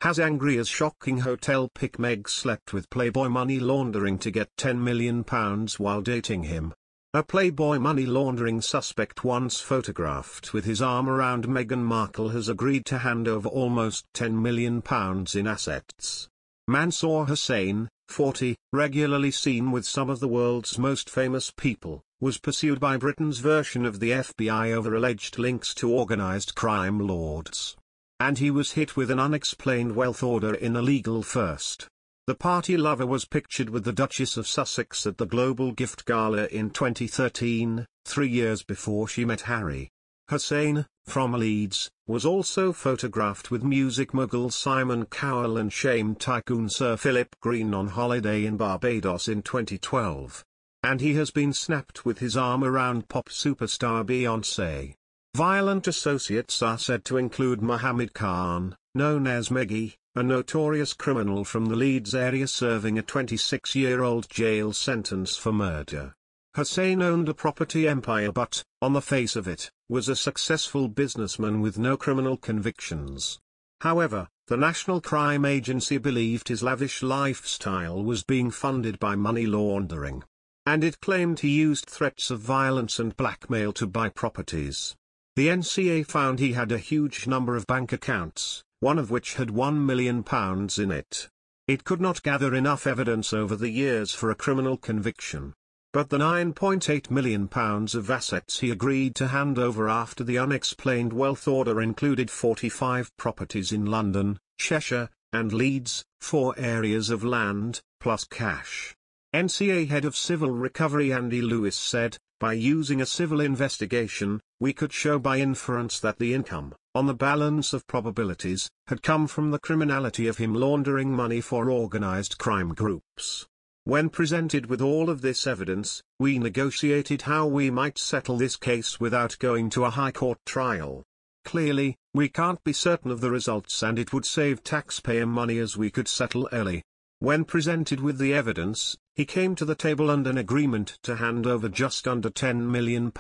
As angry as shocking hotel PIC Meg slept with Playboy money-laundering to get £10 million while dating him. A Playboy money-laundering suspect once photographed with his arm around Meghan Markle has agreed to hand over almost £10 million in assets. Mansour Hussain, 40, regularly seen with some of the world's most famous people, was pursued by Britain's version of the FBI over alleged links to organised crime lords. And he was hit with an unexplained wealth order in a legal first. The party lover was pictured with the Duchess of Sussex at the Global Gift Gala in 2013, 3 years before she met Harry. Hussain, from Leeds, was also photographed with music mogul Simon Cowell and shame tycoon Sir Philip Green on holiday in Barbados in 2012. And he has been snapped with his arm around pop superstar Beyoncé. Violent associates are said to include Mohammed Khan, known as Meghan, a notorious criminal from the Leeds area serving a 26-year-old jail sentence for murder. Hussain owned a property empire but, on the face of it, was a successful businessman with no criminal convictions. However, the National Crime Agency believed his lavish lifestyle was being funded by money laundering. And it claimed he used threats of violence and blackmail to buy properties. The NCA found he had a huge number of bank accounts, one of which had £1 million in it. It could not gather enough evidence over the years for a criminal conviction. But the £9.8 million of assets he agreed to hand over after the unexplained wealth order included 45 properties in London, Cheshire, and Leeds, 4 areas of land, plus cash. NCA head of civil recovery Andy Lewis said, "By using a civil investigation, we could show by inference that the income, on the balance of probabilities, had come from the criminality of him laundering money for organised crime groups. When presented with all of this evidence, we negotiated how we might settle this case without going to a high court trial. Clearly, we can't be certain of the results and it would save taxpayer money as we could settle early. When presented with the evidence, he came to the table and an agreement to hand over just under £10 million.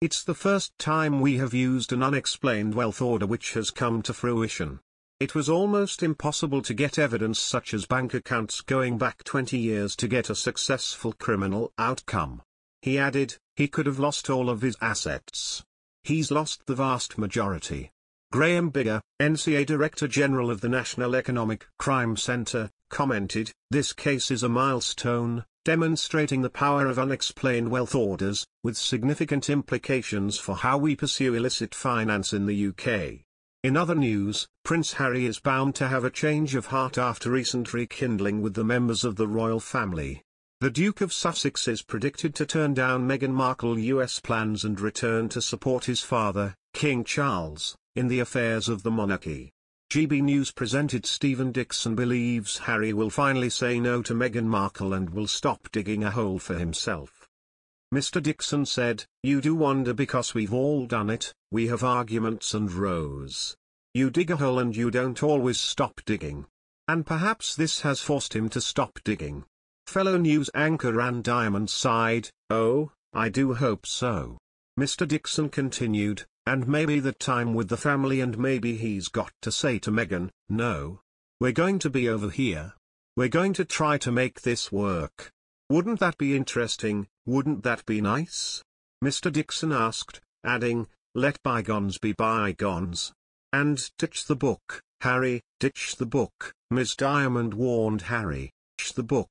It's the first time we have used an unexplained wealth order which has come to fruition. It was almost impossible to get evidence such as bank accounts going back 20 years to get a successful criminal outcome." He added, "He could have lost all of his assets. He's lost the vast majority." Graham Bigger, NCA Director General of the National Economic Crime Centre, commented, "This case is a milestone, demonstrating the power of unexplained wealth orders, with significant implications for how we pursue illicit finance in the UK." In other news, Prince Harry is bound to have a change of heart after recent rekindling with the members of the royal family. The Duke of Sussex is predicted to turn down Meghan Markle's US plans and return to support his father, King Charles, in the affairs of the monarchy. GB News presenter Stephen Dixon believes Harry will finally say no to Meghan Markle and will stop digging a hole for himself. Mr. Dixon said, "You do wonder because we've all done it, we have arguments and rows. You dig a hole and you don't always stop digging. And perhaps this has forced him to stop digging." Fellow news anchor Ann Diamond sighed, "Oh, I do hope so." Mr. Dixon continued, "And maybe that time with the family and maybe he's got to say to Meghan, no. We're going to be over here. We're going to try to make this work. Wouldn't that be interesting, wouldn't that be nice?" Mr. Dixon asked, adding, "Let bygones be bygones. And ditch the book, Harry, ditch the book." Ms. Diamond warned Harry, "Ditch the book.